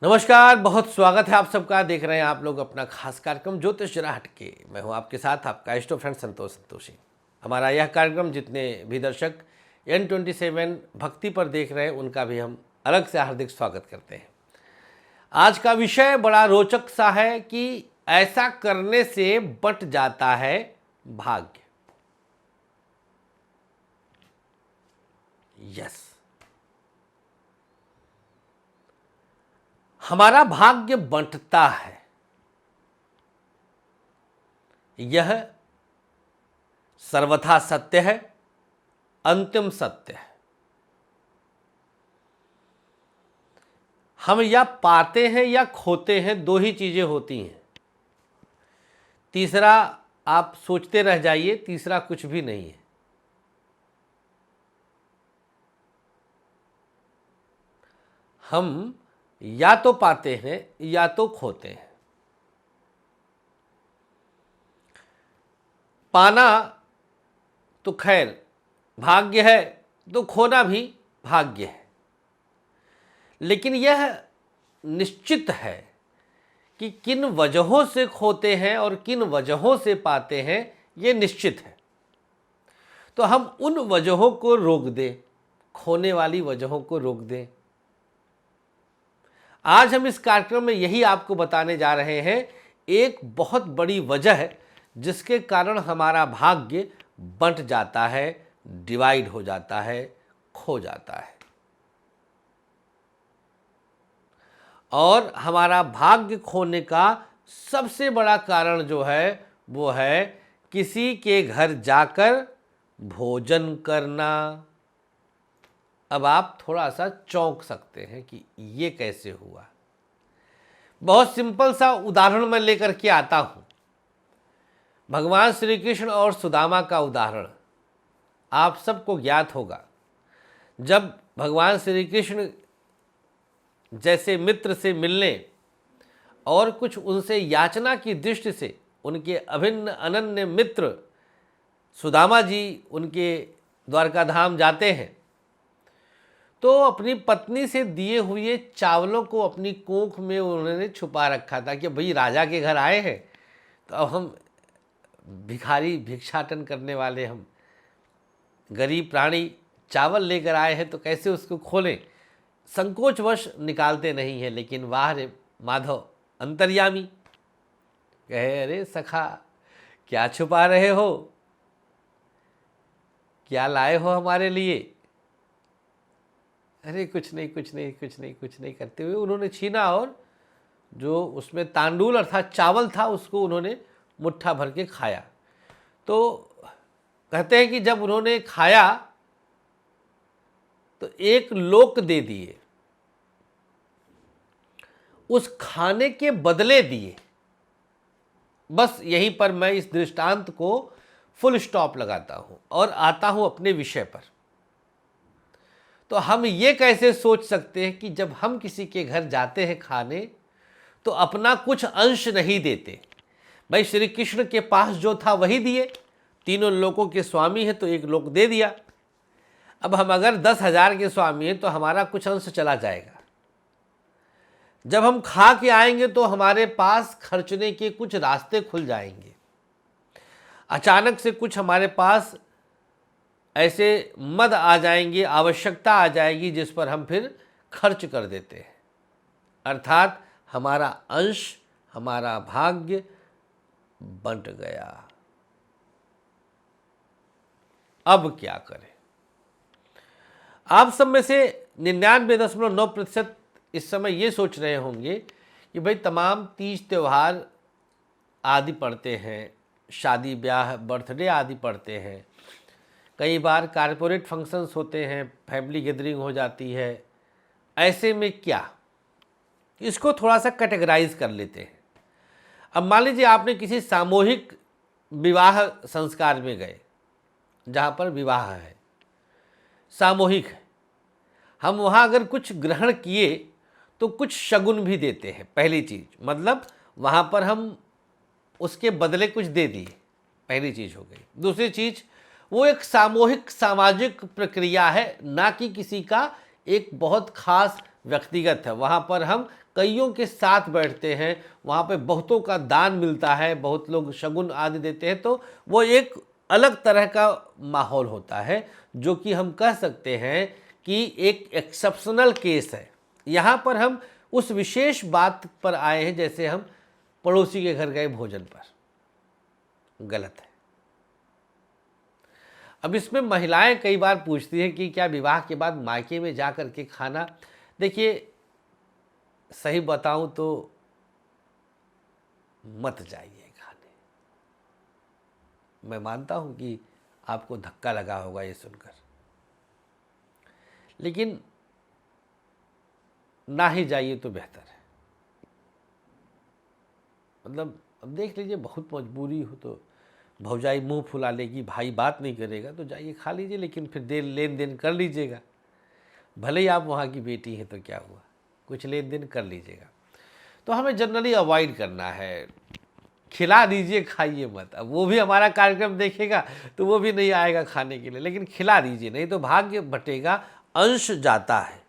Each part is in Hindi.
नमस्कार, बहुत स्वागत है आप सबका। देख रहे हैं आप लोग अपना खास कार्यक्रम ज्योतिष जरा हटके। मैं हूं आपके साथ आपका इष्ट फ्रेंड संतोषी। हमारा यह कार्यक्रम जितने भी दर्शक N27 भक्ति पर देख रहे हैं उनका भी हम अलग से हार्दिक स्वागत करते हैं। आज का विषय बड़ा रोचक सा है कि ऐसा करने से बंट जाता है भाग्य। यस, हमारा भाग्य बंटता है, यह सर्वथा सत्य है, अंतिम सत्य है। हम या पाते हैं या खोते हैं, दो ही चीजें होती हैं। तीसरा आप सोचते रह जाइए, तीसरा कुछ भी नहीं है। हम या तो पाते हैं या तो खोते हैं। पाना तो खैर भाग्य है, तो खोना भी भाग्य है। लेकिन यह निश्चित है कि किन वजहों से खोते हैं और किन वजहों से पाते हैं, यह निश्चित है। तो हम उन वजहों को रोक दें, खोने वाली वजहों को रोक दें। आज हम इस कार्यक्रम में यही आपको बताने जा रहे हैं। एक बहुत बड़ी वजह है जिसके कारण हमारा भाग्य बंट जाता है, डिवाइड हो जाता है, खो जाता है। और हमारा भाग्य खोने का सबसे बड़ा कारण जो है वो है किसी के घर जाकर भोजन करना। अब आप थोड़ा सा चौंक सकते हैं कि ये कैसे हुआ। बहुत सिंपल सा उदाहरण मैं लेकर के आता हूं। भगवान श्री कृष्ण और सुदामा का उदाहरण आप सबको ज्ञात होगा। जब भगवान श्री कृष्ण जैसे मित्र से मिलने और कुछ उनसे याचना की दृष्टि से उनके अभिन्न अनन्य मित्र सुदामा जी उनके द्वारका धाम जाते हैं, तो अपनी पत्नी से दिए हुए चावलों को अपनी कोख में उन्होंने छुपा रखा था कि भाई राजा के घर आए हैं तो अब हम भिखारी भिक्षाटन करने वाले, हम गरीब प्राणी चावल लेकर आए हैं तो कैसे उसको खोलें। संकोचवश निकालते नहीं हैं। लेकिन वाह रे माधव अंतर्यामी कहे, अरे सखा क्या छुपा रहे हो, क्या लाए हो हमारे लिए। अरे कुछ नहीं कुछ नहीं कुछ नहीं कुछ नहीं करते हुए उन्होंने छीना और जो उसमें तांडूल अर्थात चावल था उसको उन्होंने मुट्ठा भर के खाया। तो कहते हैं कि जब उन्होंने खाया तो एक लोक दे दिए, उस खाने के बदले दिए। बस यहीं पर मैं इस दृष्टांत को फुल स्टॉप लगाता हूं और आता हूं अपने विषय पर। तो हम ये कैसे सोच सकते हैं कि जब हम किसी के घर जाते हैं खाने तो अपना कुछ अंश नहीं देते। भाई श्री कृष्ण के पास जो था वही दिए, तीनों लोकों के स्वामी हैं तो एक लोक दे दिया। अब हम अगर 10,000 के स्वामी हैं तो हमारा कुछ अंश चला जाएगा। जब हम खा के आएंगे तो हमारे पास खर्चने के कुछ रास्ते खुल जाएंगे। अचानक से कुछ हमारे पास ऐसे मद आ जाएंगे, आवश्यकता आ जाएगी जिस पर हम फिर खर्च कर देते हैं। अर्थात हमारा अंश, हमारा भाग्य बंट गया। अब क्या करें। आप सब में से 99.9% इस समय ये सोच रहे होंगे कि भाई तमाम तीज त्यौहार आदि पड़ते हैं, शादी ब्याह बर्थडे आदि पड़ते हैं, कई बार कारपोरेट फंक्शंस होते हैं, फैमिली गैदरिंग हो जाती है। ऐसे में क्या, इसको थोड़ा सा कैटेगराइज कर लेते हैं। अब मान लीजिए आपने किसी सामूहिक विवाह संस्कार में गए, जहाँ पर विवाह है, सामूहिक है। हम वहाँ अगर कुछ ग्रहण किए तो कुछ शगुन भी देते हैं। पहली चीज़, मतलब वहाँ पर हम उसके बदले कुछ दे दिए, पहली चीज़ हो गई। दूसरी चीज़, वो एक सामूहिक सामाजिक प्रक्रिया है, ना कि किसी का एक बहुत खास व्यक्तिगत है, वहाँ पर हम कईयों के साथ बैठते हैं, वहाँ पे बहुतों का दान मिलता है, बहुत लोग शगुन आदि देते हैं, तो वो एक अलग तरह का माहौल होता है, जो कि हम कह सकते हैं कि एक एक्सेप्शनल केस है। यहाँ पर हम उस विशेष बात पर आए हैं, जैसे हम पड़ोसी के घर गए भोजन पर, गलत है। अब इसमें महिलाएं कई बार पूछती हैं कि क्या विवाह के बाद मायके में जा कर के खाना, देखिए सही बताऊं तो मत जाइए खाने। मैं मानता हूं कि आपको धक्का लगा होगा ये सुनकर, लेकिन ना ही जाइए तो बेहतर है। मतलब अब देख लीजिए, बहुत मजबूरी हो तो भौजाई मुंह फुला लेगी, भाई बात नहीं करेगा तो जाइए खा लीजिए, लेकिन फिर लेन देन कर लीजिएगा। भले ही आप वहाँ की बेटी हैं तो क्या हुआ, कुछ लेन देन कर लीजिएगा। तो हमें जनरली अवॉइड करना है। खिला दीजिए, खाइए मत। अब वो भी हमारा कार्यक्रम देखेगा तो वो भी नहीं आएगा खाने के लिए, लेकिन खिला दीजिए, नहीं तो भाग्य बटेगा, अंश जाता है।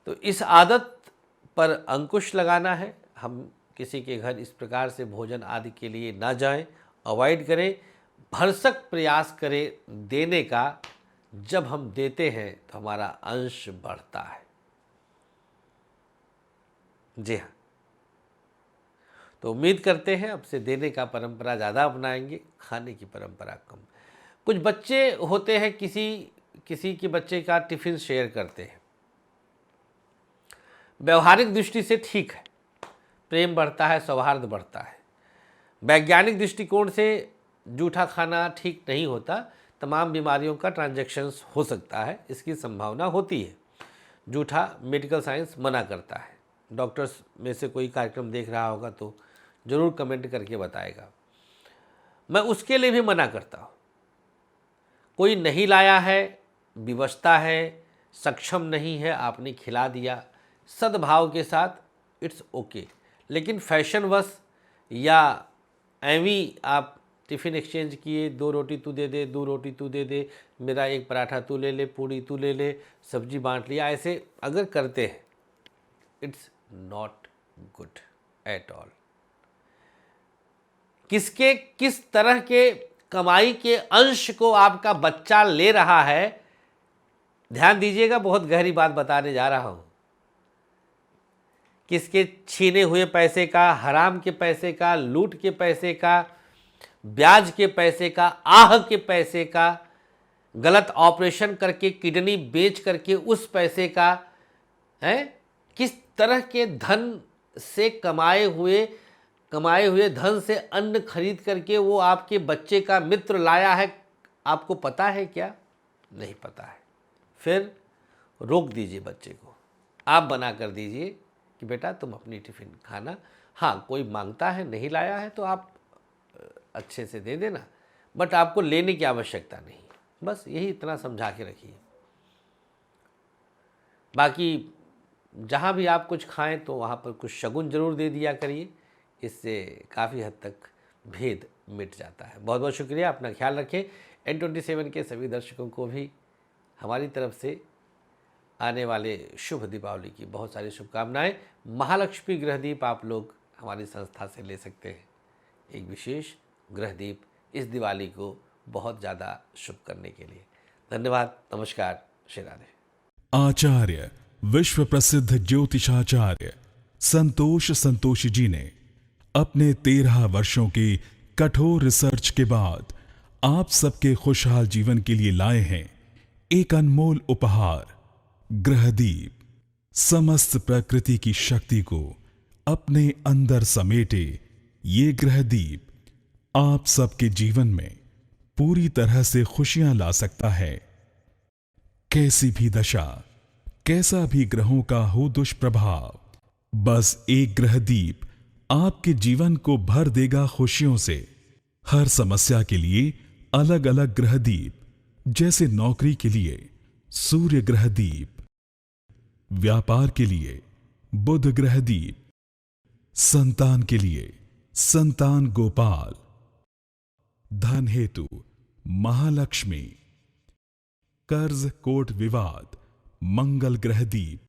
तो इस आदत पर अंकुश लगाना है। हम किसी के घर इस प्रकार से भोजन आदि के लिए ना जाएं, अवॉइड करें, भरसक प्रयास करें देने का। जब हम देते हैं तो हमारा अंश बढ़ता है। जी हाँ, तो उम्मीद करते हैं अब से देने का परंपरा ज़्यादा अपनाएंगे, खाने की परंपरा कम। कुछ बच्चे होते हैं, किसी के बच्चे का टिफ़िन शेयर करते हैं, व्यवहारिक दृष्टि से ठीक है, प्रेम बढ़ता है, सौहार्द बढ़ता है। वैज्ञानिक दृष्टिकोण से जूठा खाना ठीक नहीं होता, तमाम बीमारियों का ट्रांजैक्शंस हो सकता है, इसकी संभावना होती है। जूठा मेडिकल साइंस मना करता है। डॉक्टर्स में से कोई कार्यक्रम देख रहा होगा तो ज़रूर कमेंट करके बताएगा। मैं उसके लिए भी मना करता हूँ। कोई नहीं लाया है, विवशता है, सक्षम नहीं है, आपने खिला दिया सद्भाव के साथ, इट्स ओके। लेकिन फैशनवश या एवी आप टिफ़िन एक्सचेंज किए, 2 रोटी तू दे दे, 2 रोटी तू दे दे, मेरा 1 पराठा तू ले ले, पूड़ी तू ले ले, सब्जी बांट लिया, ऐसे अगर करते हैं, it's not good at all. किस तरह के कमाई के अंश को आपका बच्चा ले रहा है, ध्यान दीजिएगा, बहुत गहरी बात बताने जा रहा हूं। किसके छीने हुए पैसे का, हराम के पैसे का, लूट के पैसे का, ब्याज के पैसे का, आह के पैसे का, गलत ऑपरेशन करके किडनी बेच करके उस पैसे का है, किस तरह के धन से कमाए हुए धन से अन्न खरीद करके वो आपके बच्चे का मित्र लाया है, आपको पता है क्या? नहीं पता है। फिर रोक दीजिए बच्चे को, आप बना कर दीजिए कि बेटा तुम अपनी टिफ़िन खाना। हाँ, कोई मांगता है, नहीं लाया है तो आप अच्छे से दे देना, बट आपको लेने की आवश्यकता नहीं। बस यही इतना समझा के रखिए। बाकी जहाँ भी आप कुछ खाएं तो वहाँ पर कुछ शगुन ज़रूर दे दिया करिए, इससे काफ़ी हद तक भेद मिट जाता है। बहुत बहुत शुक्रिया, अपना ख्याल रखें। N27 के सभी दर्शकों को भी हमारी तरफ से आने वाले शुभ दीपावली की बहुत सारी शुभकामनाएं। महालक्ष्मी गृहदीप आप लोग हमारी संस्था से ले सकते हैं, एक विशेष गृहदीप इस दिवाली को बहुत ज़्यादा शुभ करने के लिए। धन्यवाद, नमस्कार, श्री राधे। आचार्य विश्व प्रसिद्ध ज्योतिषाचार्य संतोषी जी ने अपने 13 वर्षों की कठोर रिसर्च के बाद आप सबके खुशहाल जीवन के लिए लाए हैं एक अनमोल उपहार, गृहदीप। समस्त प्रकृति की शक्ति को अपने अंदर समेटे ये गृहदीप आप सबके जीवन में पूरी तरह से खुशियां ला सकता है। कैसी भी दशा, कैसा भी ग्रहों का हो दुष्प्रभाव, बस एक ग्रहदीप आपके जीवन को भर देगा खुशियों से। हर समस्या के लिए अलग अलग ग्रहदीप, जैसे नौकरी के लिए सूर्य ग्रहदीप, व्यापार के लिए बुध ग्रहदीप, संतान के लिए संतान गोपाल, धन हेतु महालक्ष्मी, कर्ज कोट विवाद मंगल ग्रहदीप,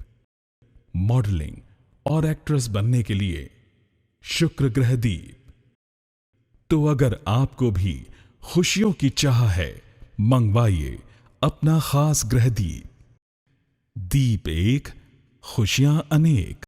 मॉडलिंग और एक्ट्रेस बनने के लिए शुक्र ग्रह दीप। तो अगर आपको भी खुशियों की चाह है, मंगवाइए अपना खास ग्रह दीप। दीप एक, खुशियां अनेक।